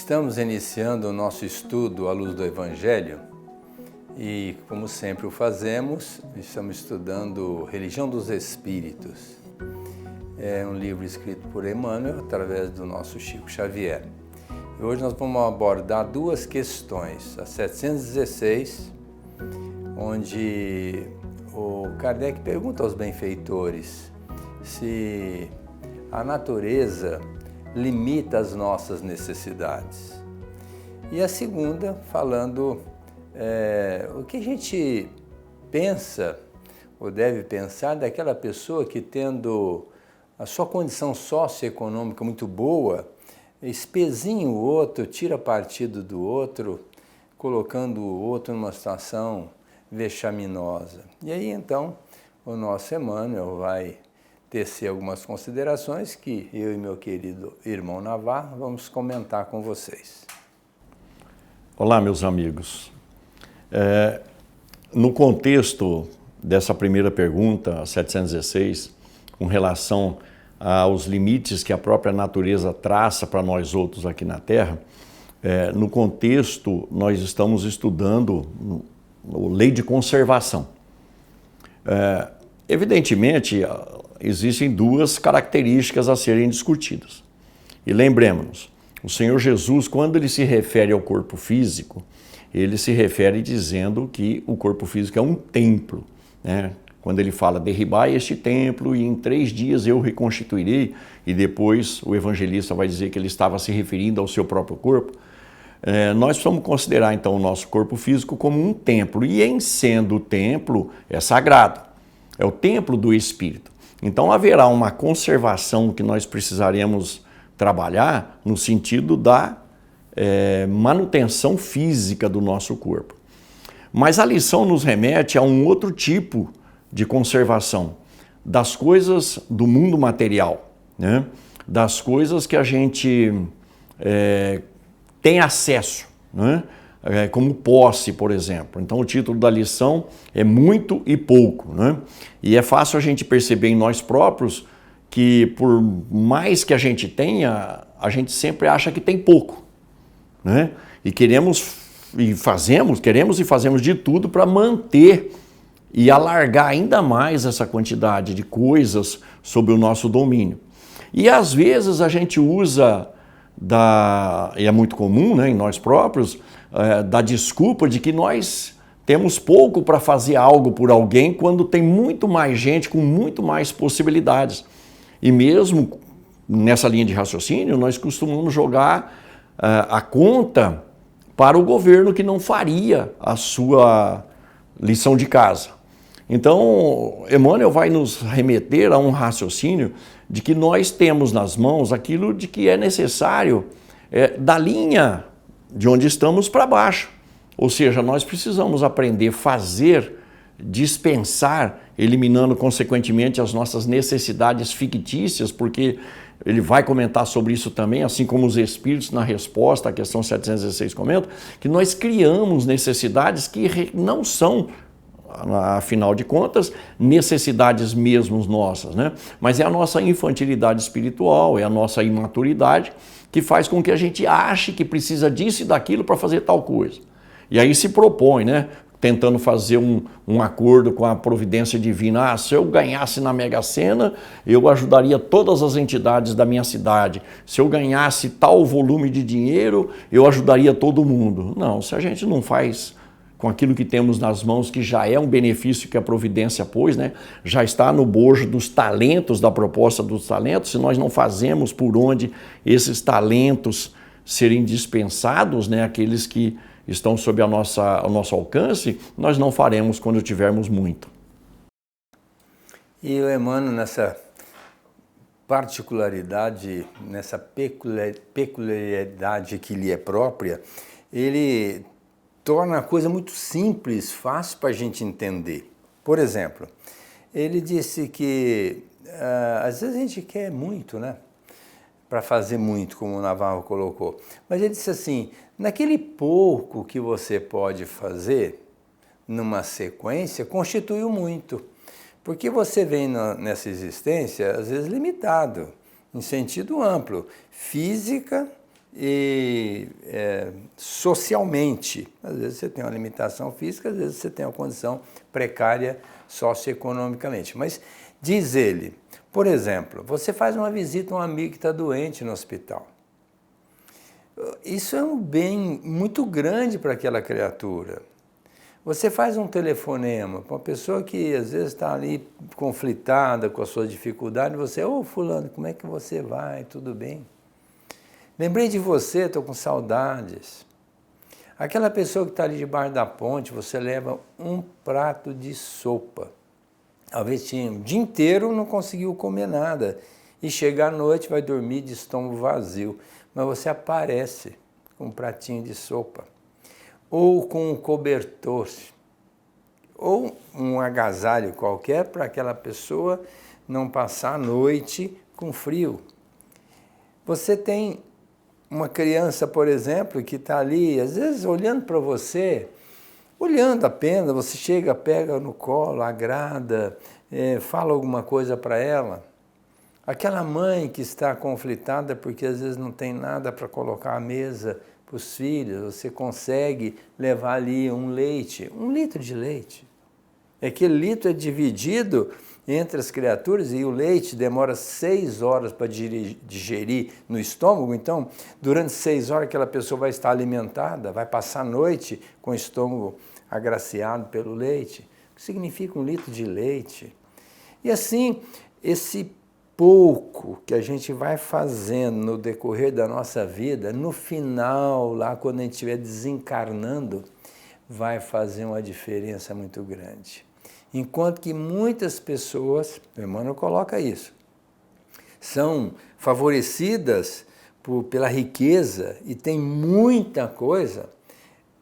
Estamos iniciando o nosso estudo à luz do Evangelho e, como sempre o fazemos, estamos estudando Religião dos Espíritos. É um livro escrito por Emmanuel através do nosso Chico Xavier. E hoje nós vamos abordar duas questões, a 716, onde o Kardec pergunta aos benfeitores se a natureza limita as nossas necessidades. E a segunda, falando o que a gente pensa ou deve pensar daquela pessoa que, tendo a sua condição socioeconômica muito boa, espezinha o outro, tira partido do outro, colocando o outro numa situação vexaminosa. E aí então o nosso Emmanuel vai tecer algumas considerações que eu e meu querido irmão Navarro vamos comentar com vocês. Olá, meus amigos. No contexto dessa primeira pergunta, 716, com relação aos limites que a própria natureza traça para nós outros aqui na Terra, no contexto nós estamos estudando a lei de conservação. Evidentemente, existem duas características a serem discutidas. E lembremos-nos, o Senhor Jesus, quando ele se refere ao corpo físico, ele se refere dizendo que o corpo físico é um templo, né? Quando ele fala, derribai este templo e em 3 dias eu reconstituirei, e depois o evangelista vai dizer que ele estava se referindo ao seu próprio corpo, nós precisamos considerar então o nosso corpo físico como um templo, e em sendo o templo, é sagrado, é o templo do Espírito. Então haverá uma conservação que nós precisaremos trabalhar no sentido da manutenção física do nosso corpo. Mas a lição nos remete a um outro tipo de conservação, das coisas do mundo material, né? Das coisas que a gente tem acesso, né? Como posse, por exemplo. Então o título da lição é muito e pouco, né? E é fácil a gente perceber em nós próprios que por mais que a gente tenha, a gente sempre acha que tem pouco, né? E queremos e fazemos de tudo para manter e alargar ainda mais essa quantidade de coisas sob o nosso domínio. E às vezes a gente usa e é muito comum, né, em nós próprios, da desculpa de que nós temos pouco para fazer algo por alguém quando tem muito mais gente com muito mais possibilidades. E mesmo nessa linha de raciocínio, nós costumamos jogar a conta para o governo que não faria a sua lição de casa. Então, Emmanuel vai nos remeter a um raciocínio de que nós temos nas mãos aquilo de que é necessário da linha de onde estamos para baixo. Ou seja, nós precisamos aprender a fazer, dispensar, eliminando consequentemente as nossas necessidades fictícias, porque ele vai comentar sobre isso também, assim como os espíritos na resposta à questão 716 comentam, que nós criamos necessidades que não são, afinal de contas, necessidades mesmo nossas, né? Mas é a nossa infantilidade espiritual, é a nossa imaturidade que faz com que a gente ache que precisa disso e daquilo para fazer tal coisa. E aí se propõe, né? Tentando fazer um acordo com a providência divina. Se eu ganhasse na Mega Sena, eu ajudaria todas as entidades da minha cidade. Se eu ganhasse tal volume de dinheiro, eu ajudaria todo mundo. Não, se a gente não faz com aquilo que temos nas mãos, que já é um benefício que a providência pôs, né? Já está no bojo dos talentos, da proposta dos talentos, se nós não fazemos por onde esses talentos serem dispensados, né? Aqueles que estão sob ao nosso alcance, nós não faremos quando tivermos muito. E o Emmanuel, nessa particularidade, nessa peculiaridade que lhe é própria, ele torna a coisa muito simples, fácil para a gente entender. Por exemplo, ele disse que às vezes a gente quer muito, né? Para fazer muito, como o Navarro colocou. Mas ele disse assim, naquele pouco que você pode fazer, numa sequência, constitui o muito. Porque você vem nessa existência, às vezes, limitado, em sentido amplo, física e socialmente. Às vezes você tem uma limitação física, às vezes você tem uma condição precária socioeconomicamente. Mas diz ele, por exemplo, você faz uma visita a um amigo que está doente no hospital. Isso é um bem muito grande para aquela criatura. Você faz um telefonema para uma pessoa que às vezes está ali conflitada com a sua dificuldade, você, ô fulano, como é que você vai? Tudo bem? Lembrei de você, estou com saudades. Aquela pessoa que está ali debaixo da ponte, você leva um prato de sopa. Talvez tinha o dia inteiro não conseguiu comer nada. E chega à noite, vai dormir de estômago vazio. Mas você aparece com um pratinho de sopa. Ou com um cobertor. Ou um agasalho qualquer para aquela pessoa não passar a noite com frio. Você tem uma criança, por exemplo, que está ali, às vezes olhando para você, olhando apenas, você chega, pega no colo, agrada, fala alguma coisa para ela. Aquela mãe que está conflitada porque às vezes não tem nada para colocar à mesa para os filhos, você consegue levar ali um leite, 1 litro de leite. Aquele litro é dividido entre as criaturas e o leite demora 6 horas para digerir no estômago, então durante 6 horas aquela pessoa vai estar alimentada, vai passar a noite com o estômago agraciado pelo leite. O que significa 1 litro de leite? E assim, esse pouco que a gente vai fazendo no decorrer da nossa vida, no final, lá quando a gente estiver desencarnando, vai fazer uma diferença muito grande. Enquanto que muitas pessoas, o Emmanuel coloca isso, são favorecidas pela riqueza e tem muita coisa,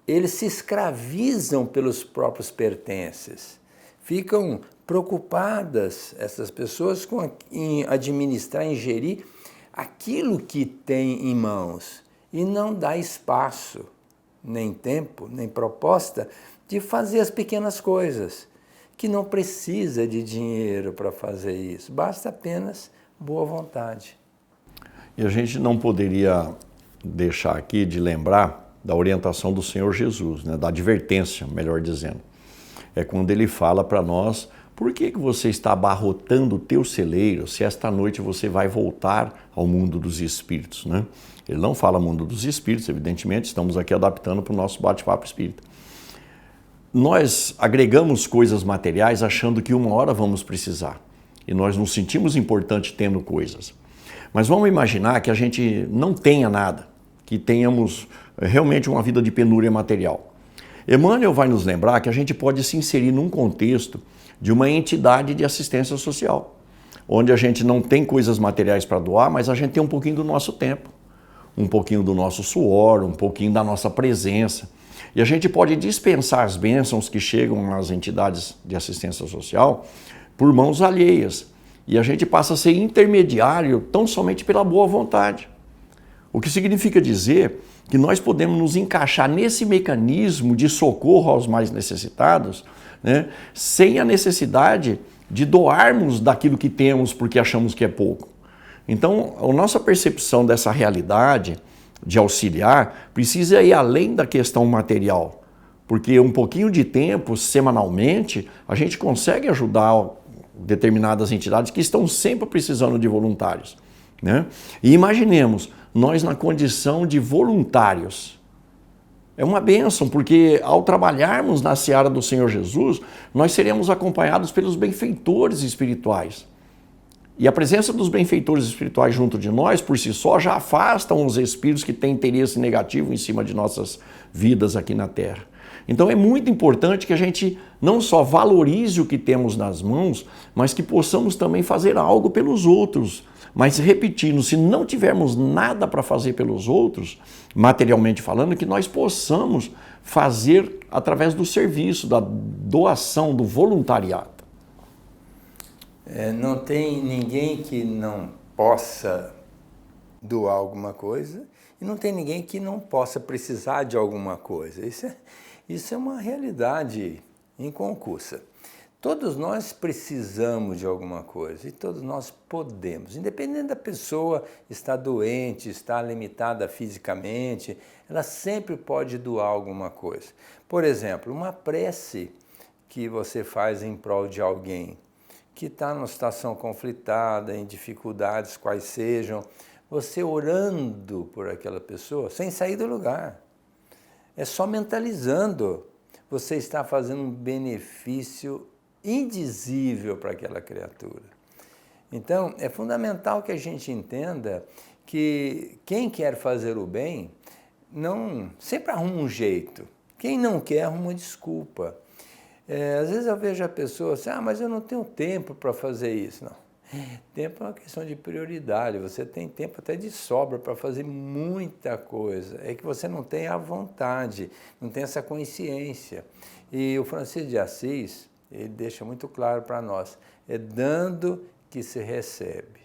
eles se escravizam pelos próprios pertences, ficam preocupadas, essas pessoas, em administrar, em gerir aquilo que tem em mãos e não dá espaço, nem tempo, nem proposta de fazer as pequenas coisas, que não precisa de dinheiro para fazer isso, basta apenas boa vontade. E a gente não poderia deixar aqui de lembrar da orientação do Senhor Jesus, né? Da advertência, melhor dizendo. É quando ele fala para nós, por que você está abarrotando o teu celeiro se esta noite você vai voltar ao mundo dos espíritos, né? Ele não fala mundo dos espíritos, evidentemente, estamos aqui adaptando para o nosso bate-papo espírita. Nós agregamos coisas materiais achando que uma hora vamos precisar. E nós nos sentimos importantes tendo coisas. Mas vamos imaginar que a gente não tenha nada, que tenhamos realmente uma vida de penúria material. Emmanuel vai nos lembrar que a gente pode se inserir num contexto de uma entidade de assistência social, onde a gente não tem coisas materiais para doar, mas a gente tem um pouquinho do nosso tempo, um pouquinho do nosso suor, um pouquinho da nossa presença. E a gente pode dispensar as bênçãos que chegam às entidades de assistência social por mãos alheias. E a gente passa a ser intermediário tão somente pela boa vontade. O que significa dizer que nós podemos nos encaixar nesse mecanismo de socorro aos mais necessitados, né, sem a necessidade de doarmos daquilo que temos porque achamos que é pouco. Então, a nossa percepção dessa realidade de auxiliar precisa ir além da questão material, porque um pouquinho de tempo, semanalmente, a gente consegue ajudar determinadas entidades que estão sempre precisando de voluntários, né? E imaginemos, nós na condição de voluntários. É uma bênção, porque ao trabalharmos na seara do Senhor Jesus, nós seremos acompanhados pelos benfeitores espirituais. E a presença dos benfeitores espirituais junto de nós, por si só, já afastam os espíritos que têm interesse negativo em cima de nossas vidas aqui na Terra. Então é muito importante que a gente não só valorize o que temos nas mãos, mas que possamos também fazer algo pelos outros. Mas repetindo, se não tivermos nada para fazer pelos outros, materialmente falando, que nós possamos fazer através do serviço, da doação, do voluntariado. Não tem ninguém que não possa doar alguma coisa e não tem ninguém que não possa precisar de alguma coisa. Isso é uma realidade inconcursa. Todos nós precisamos de alguma coisa e todos nós podemos. Independente da pessoa estar doente, estar limitada fisicamente, ela sempre pode doar alguma coisa. Por exemplo, uma prece que você faz em prol de alguém que está numa situação conflitada, em dificuldades quais sejam, você orando por aquela pessoa, sem sair do lugar. É só mentalizando. Você está fazendo um benefício indizível para aquela criatura. Então, é fundamental que a gente entenda que quem quer fazer o bem, sempre arruma um jeito. Quem não quer, arruma uma desculpa. Às vezes eu vejo a pessoa assim, mas eu não tenho tempo para fazer isso. Não. Tempo é uma questão de prioridade, você tem tempo até de sobra para fazer muita coisa. É que você não tem a vontade, não tem essa consciência. E o Francisco de Assis, ele deixa muito claro para nós, é dando que se recebe.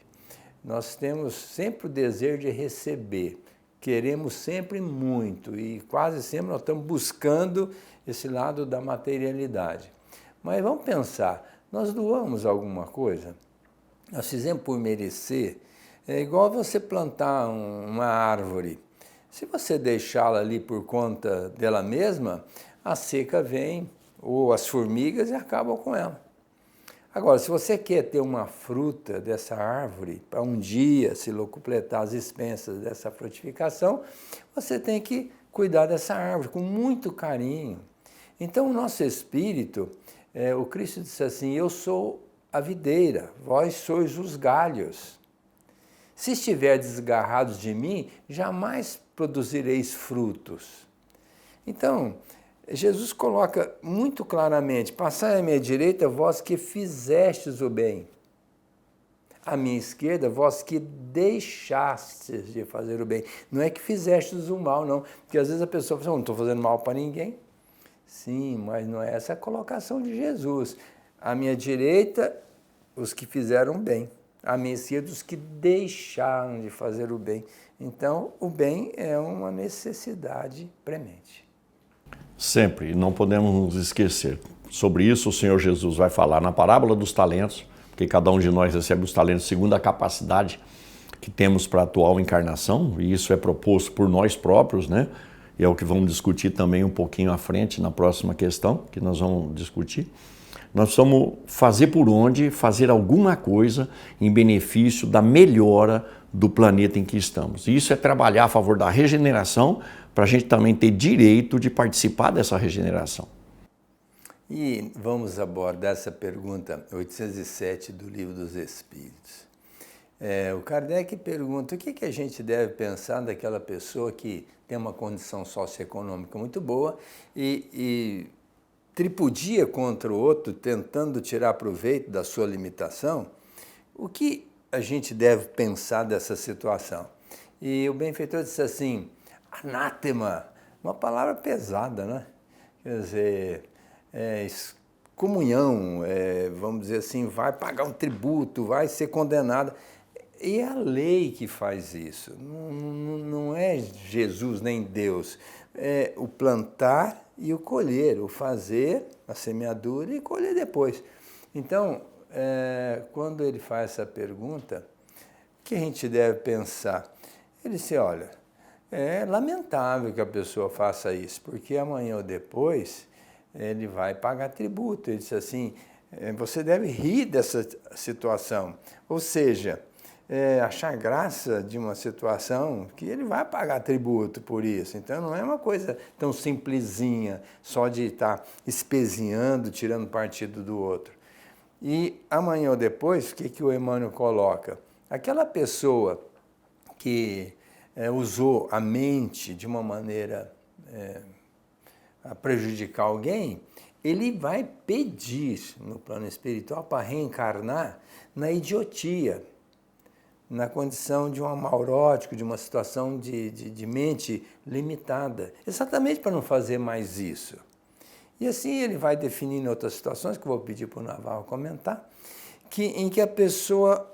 Nós temos sempre o desejo de receber, queremos sempre muito e quase sempre nós estamos buscando esse lado da materialidade. Mas vamos pensar, nós doamos alguma coisa? Nós fizemos por merecer, é igual você plantar uma árvore. Se você deixá-la ali por conta dela mesma, a seca vem, ou as formigas e acabam com ela. Agora, se você quer ter uma fruta dessa árvore, para um dia se completar as expensas dessa frutificação, você tem que cuidar dessa árvore com muito carinho. Então, o nosso espírito, o Cristo disse assim, eu sou a videira, vós sois os galhos. Se estiverdes desgarrados de mim, jamais produzireis frutos. Então, Jesus coloca muito claramente, passai à minha direita, vós que fizestes o bem. À minha esquerda, vós que deixastes de fazer o bem. Não é que fizestes o mal, não. Porque às vezes a pessoa fala, não estou fazendo mal para ninguém. Sim, mas não é essa a colocação de Jesus. À minha direita, os que fizeram bem. À minha esquerda, os que deixaram de fazer o bem. Então, o bem é uma necessidade premente. Sempre, não podemos nos esquecer. Sobre isso o Senhor Jesus vai falar na parábola dos talentos, porque cada um de nós recebe os talentos segundo a capacidade que temos para a atual encarnação, e isso é proposto por nós próprios, né? E é o que vamos discutir também um pouquinho à frente na próxima questão, que nós vamos discutir. Nós precisamos fazer por onde, fazer alguma coisa em benefício da melhora do planeta em que estamos. E isso é trabalhar a favor da regeneração, para a gente também ter direito de participar dessa regeneração. E vamos abordar essa pergunta 807 do Livro dos Espíritos. O Kardec pergunta o que a gente deve pensar daquela pessoa que tem uma condição socioeconômica muito boa e tripudia contra o outro, tentando tirar proveito da sua limitação. O que a gente deve pensar dessa situação? E o benfeitor disse assim, anátema, uma palavra pesada, né? Quer dizer, excomunhão, vamos dizer assim, vai pagar um tributo, vai ser condenado. E é a lei que faz isso, não é Jesus nem Deus, é o plantar e o colher, o fazer, a semeadura e colher depois. Então, quando ele faz essa pergunta, o que a gente deve pensar? Ele disse, olha, é lamentável que a pessoa faça isso, porque amanhã ou depois ele vai pagar tributo. Ele disse assim, você deve rir dessa situação, ou seja, achar graça de uma situação que ele vai pagar tributo por isso. Então não é uma coisa tão simplesinha, só de estar espezinhando, tirando partido do outro. E amanhã ou depois, o que o Emmanuel coloca? Aquela pessoa que usou a mente de uma maneira a prejudicar alguém, ele vai pedir no plano espiritual para reencarnar na idiotia, na condição de um amaurótico, de uma situação de mente limitada, exatamente para não fazer mais isso. E assim ele vai definindo outras situações, que eu vou pedir para o Navarro comentar, em que a pessoa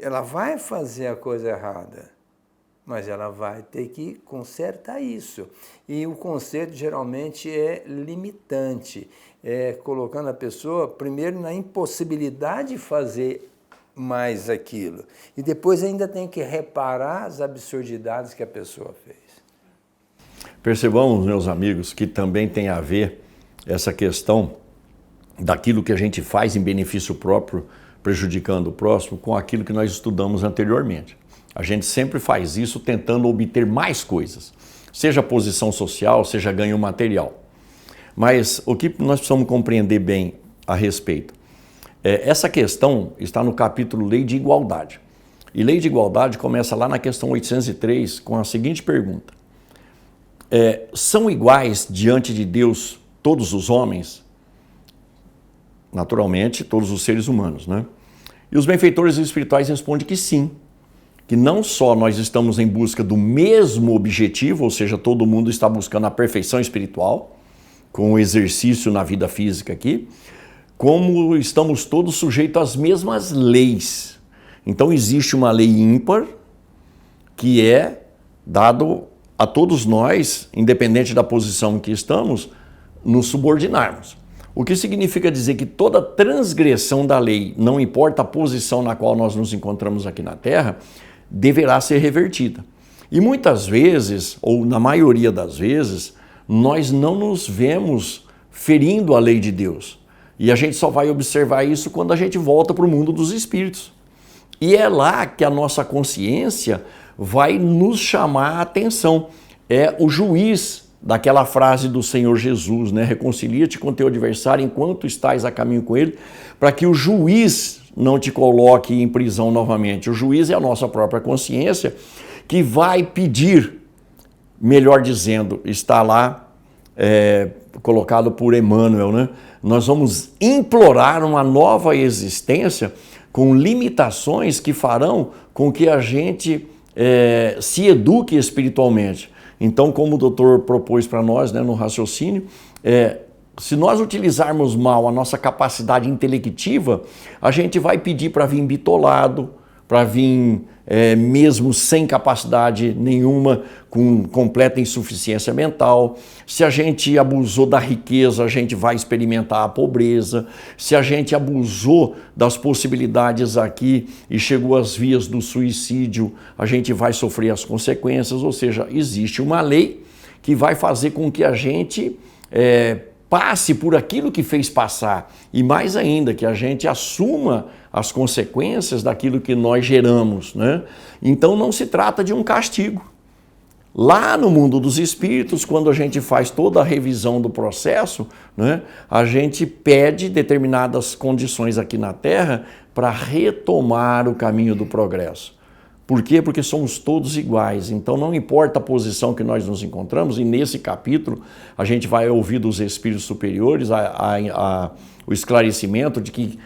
ela vai fazer a coisa errada, mas ela vai ter que consertar isso. E o conserto geralmente é limitante, colocando a pessoa primeiro na impossibilidade de fazer mais aquilo. E depois ainda tem que reparar as absurdidades que a pessoa fez. Percebamos, meus amigos, que também tem a ver essa questão daquilo que a gente faz em benefício próprio, prejudicando o próximo, com aquilo que nós estudamos anteriormente. A gente sempre faz isso tentando obter mais coisas, seja posição social, seja ganho material. Mas o que nós precisamos compreender bem a respeito? Essa questão está no capítulo Lei de Igualdade. E Lei de Igualdade começa lá na questão 803 com a seguinte pergunta. São iguais diante de Deus todos os homens? Naturalmente, todos os seres humanos, né? E os benfeitores espirituais respondem que sim, que não só nós estamos em busca do mesmo objetivo, ou seja, todo mundo está buscando a perfeição espiritual, com o exercício na vida física aqui, como estamos todos sujeitos às mesmas leis. Então existe uma lei ímpar que é dado a todos nós, independente da posição em que estamos, nos subordinarmos. O que significa dizer que toda transgressão da lei, não importa a posição na qual nós nos encontramos aqui na Terra, deverá ser revertida. E muitas vezes, ou na maioria das vezes, nós não nos vemos ferindo a lei de Deus. E a gente só vai observar isso quando a gente volta para o mundo dos espíritos. E é lá que a nossa consciência vai nos chamar a atenção. É o juiz daquela frase do Senhor Jesus, né? Reconcilia-te com teu adversário enquanto estás a caminho com ele, para que o juiz não te coloque em prisão novamente. O juiz é a nossa própria consciência que vai pedir, melhor dizendo, está lá colocado por Emmanuel, né? Nós vamos implorar uma nova existência com limitações que farão com que a gente se eduque espiritualmente. Então, como o doutor propôs para nós, né, no raciocínio, se nós utilizarmos mal a nossa capacidade intelectiva, a gente vai pedir para vir bitolado, para vir mesmo sem capacidade nenhuma, com completa insuficiência mental. Se a gente abusou da riqueza, a gente vai experimentar a pobreza. Se a gente abusou das possibilidades aqui e chegou às vias do suicídio, a gente vai sofrer as consequências. Ou seja, existe uma lei que vai fazer com que a gente passe por aquilo que fez passar e mais ainda, que a gente assuma as consequências daquilo que nós geramos, né? Então não se trata de um castigo. Lá no mundo dos espíritos, quando a gente faz toda a revisão do processo, né, a gente pede determinadas condições aqui na Terra para retomar o caminho do progresso. Por quê? Porque somos todos iguais, então não importa a posição que nós nos encontramos, e nesse capítulo a gente vai ouvir dos espíritos superiores o esclarecimento de que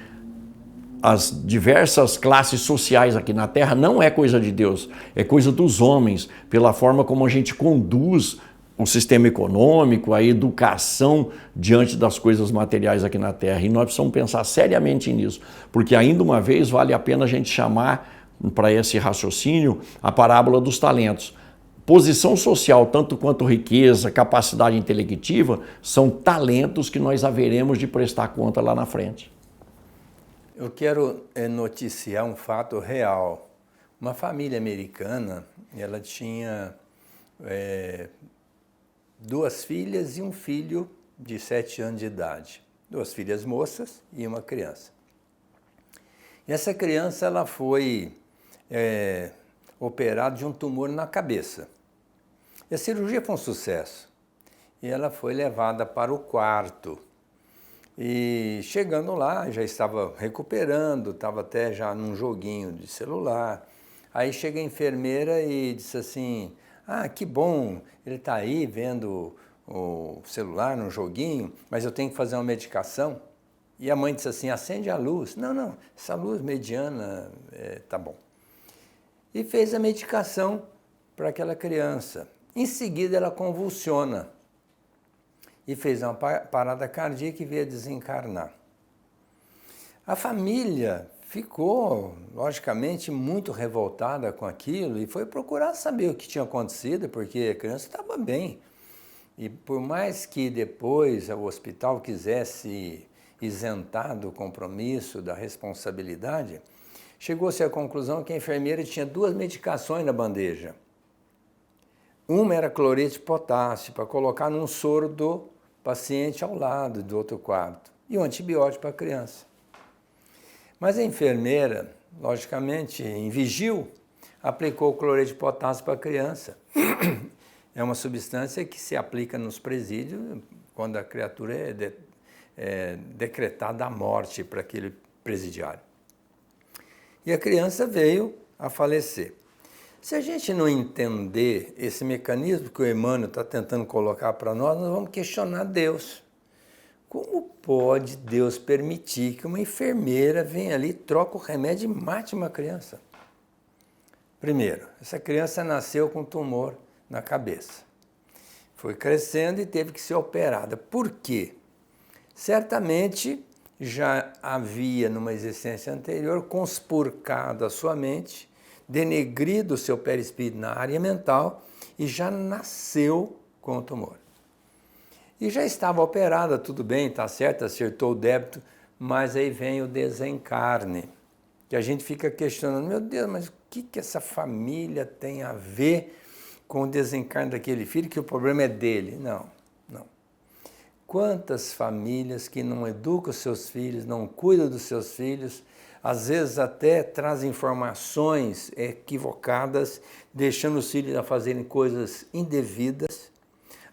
as diversas classes sociais aqui na Terra não é coisa de Deus, é coisa dos homens, pela forma como a gente conduz o sistema econômico, a educação diante das coisas materiais aqui na Terra. E nós precisamos pensar seriamente nisso, porque ainda uma vez vale a pena a gente chamar para esse raciocínio a parábola dos talentos. Posição social, tanto quanto riqueza, capacidade intelectiva, são talentos que nós haveremos de prestar conta lá na frente. Eu quero noticiar um fato real. Uma família americana, ela tinha 2 filhas e um filho de 7 anos de idade. 2 filhas moças e uma criança. E essa criança ela foi operada de um tumor na cabeça. E a cirurgia foi um sucesso. E ela foi levada para o quarto. E chegando lá, já estava recuperando, estava até já num joguinho de celular. Aí chega a enfermeira e disse assim, que bom, ele está aí vendo o celular no joguinho, mas eu tenho que fazer uma medicação. E a mãe disse assim, acende a luz. Não, essa luz mediana tá bom. E fez a medicação para aquela criança. Em seguida ela convulsiona. E fez uma parada cardíaca e veio a desencarnar. A família ficou, logicamente, muito revoltada com aquilo e foi procurar saber o que tinha acontecido, porque a criança estava bem. E por mais que depois o hospital quisesse isentar do compromisso, da responsabilidade, chegou-se à conclusão que a enfermeira tinha 2 medicações na bandeja. Uma era cloreto de potássio, para colocar num soro do paciente ao lado do outro quarto, e um antibiótico para a criança. Mas a enfermeira, logicamente, em vigil, aplicou o cloreto de potássio para a criança. É uma substância que se aplica nos presídios quando a criatura é decretada a morte para aquele presidiário. E a criança veio a falecer. Se a gente não entender esse mecanismo que o Emmanuel está tentando colocar para nós vamos questionar Deus. Como pode Deus permitir que uma enfermeira venha ali, troque o remédio e mate uma criança? Primeiro, essa criança nasceu com tumor na cabeça. Foi crescendo e teve que ser operada. Por quê? Certamente já havia, numa existência anterior, conspurcado a sua mente, denegrido o seu perispírito na área mental e já nasceu com o tumor. E já estava operada, tudo bem, está certo, acertou o débito, mas aí vem o desencarne, que a gente fica questionando, meu Deus, mas o que essa família tem a ver com o desencarne daquele filho, que o problema é dele? Não. Quantas famílias que não educam seus filhos, não cuidam dos seus filhos, às vezes até trazem informações equivocadas, deixando os filhos a fazerem coisas indevidas,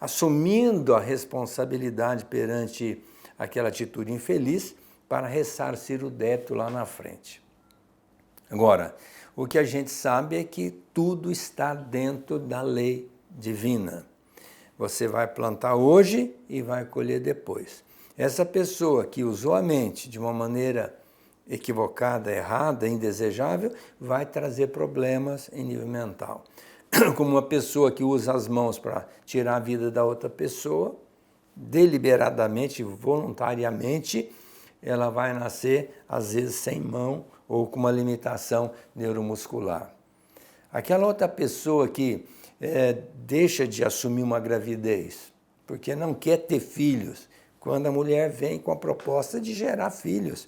assumindo a responsabilidade perante aquela atitude infeliz para ressarcir o débito lá na frente. Agora, o que a gente sabe é que tudo está dentro da lei divina. Você vai plantar hoje e vai colher depois. Essa pessoa que usou a mente de uma maneira equivocada, errada, indesejável, vai trazer problemas em nível mental. Como uma pessoa que usa as mãos para tirar a vida da outra pessoa, deliberadamente, voluntariamente, ela vai nascer, às vezes, sem mão ou com uma limitação neuromuscular. Aquela outra pessoa que deixa de assumir uma gravidez, porque não quer ter filhos, quando a mulher vem com a proposta de gerar filhos.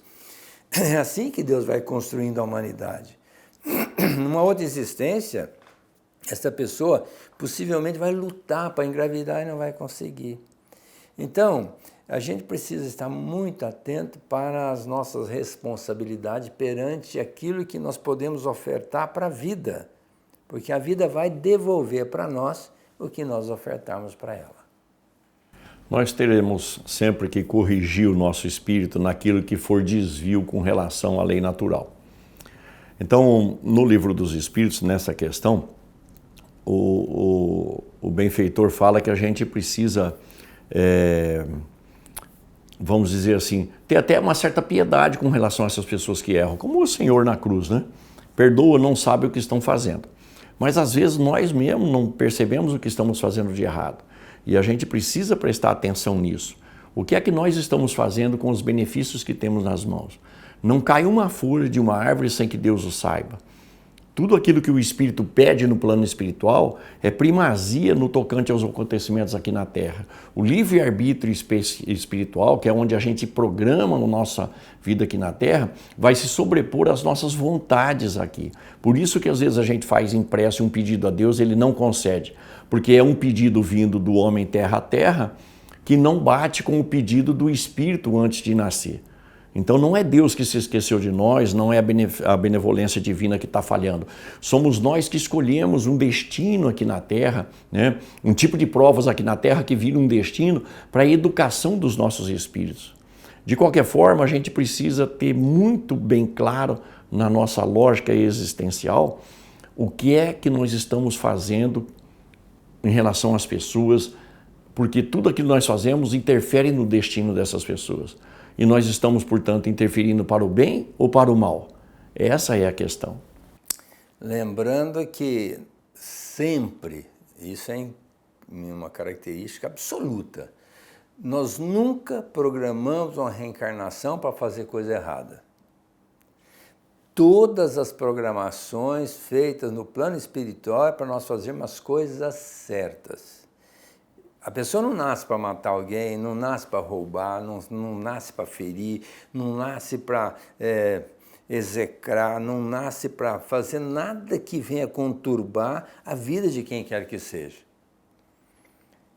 É assim que Deus vai construindo a humanidade. Numa outra existência, essa pessoa possivelmente vai lutar para engravidar e não vai conseguir. Então, a gente precisa estar muito atento para as nossas responsabilidades perante aquilo que nós podemos ofertar para a vida, porque a vida vai devolver para nós o que nós ofertarmos para ela. Nós teremos sempre que corrigir o nosso espírito naquilo que for desvio com relação à lei natural. Então, no Livro dos Espíritos, nessa questão, o benfeitor fala que a gente precisa, vamos dizer assim, ter até uma certa piedade com relação a essas pessoas que erram, como o Senhor na cruz, né? Perdoa, não sabe o que estão fazendo. Mas às vezes nós mesmos não percebemos o que estamos fazendo de errado. E a gente precisa prestar atenção nisso. O que é que nós estamos fazendo com os benefícios que temos nas mãos? Não cai uma folha de uma árvore sem que Deus o saiba. Tudo aquilo que o Espírito pede no plano espiritual é primazia no tocante aos acontecimentos aqui na Terra. O livre-arbítrio espiritual, que é onde a gente programa a nossa vida aqui na Terra, vai se sobrepor às nossas vontades aqui. Por isso que às vezes a gente faz impresso um pedido a Deus, ele não concede. Porque é um pedido vindo do homem terra a terra que não bate com o pedido do Espírito antes de nascer. Então não é Deus que se esqueceu de nós, não é a benevolência divina que está falhando. Somos nós que escolhemos um destino aqui na Terra, né? Um tipo de provas aqui na Terra que vira um destino para a educação dos nossos espíritos. De qualquer forma, a gente precisa ter muito bem claro na nossa lógica existencial o que é que nós estamos fazendo em relação às pessoas, porque tudo aquilo que nós fazemos interfere no destino dessas pessoas. E nós estamos, portanto, interferindo para o bem ou para o mal? Essa é a questão. Lembrando que sempre, isso é uma característica absoluta, nós nunca programamos uma reencarnação para fazer coisa errada. todas as programações feitas no plano espiritual é para nós fazermos as coisas certas. A pessoa não nasce para matar alguém, não nasce para roubar, não nasce para ferir, não nasce para execrar, não nasce para fazer nada que venha conturbar a vida de quem quer que seja.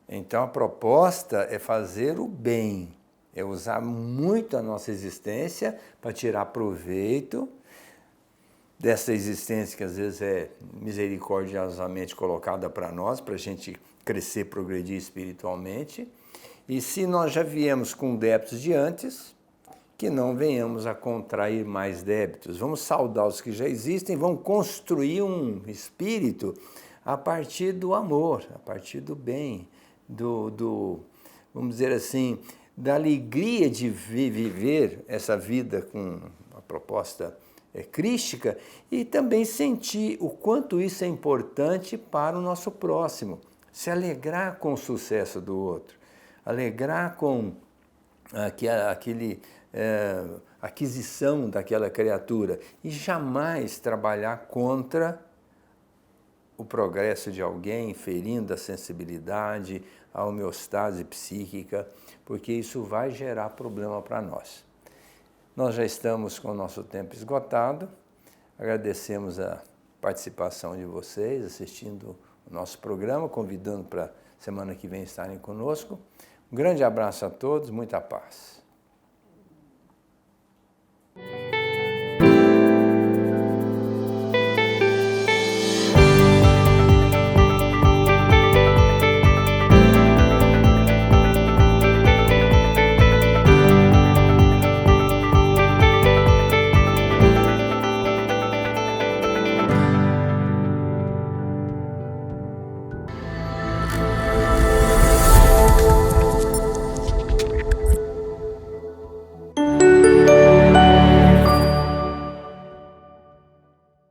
Então a proposta é fazer o bem, é usar muito a nossa existência para tirar proveito dessa existência que às vezes é misericordiosamente colocada para nós, para a gente crescer, progredir espiritualmente. E se nós já viemos com débitos de antes, que não venhamos a contrair mais débitos. Vamos saldar os que já existem, vamos construir um espírito a partir do amor, a partir do bem, vamos dizer assim, da alegria de viver essa vida com a proposta crística e também sentir o quanto isso é importante para o nosso próximo. Se alegrar com o sucesso do outro, alegrar com aquisição daquela criatura e jamais trabalhar contra o progresso de alguém, ferindo a sensibilidade, a homeostase psíquica, porque isso vai gerar problema para nós. Nós já estamos com o nosso tempo esgotado, agradecemos a participação de vocês, assistindo o nosso programa, convidando para semana que vem estarem conosco. Um grande abraço a todos, muita paz.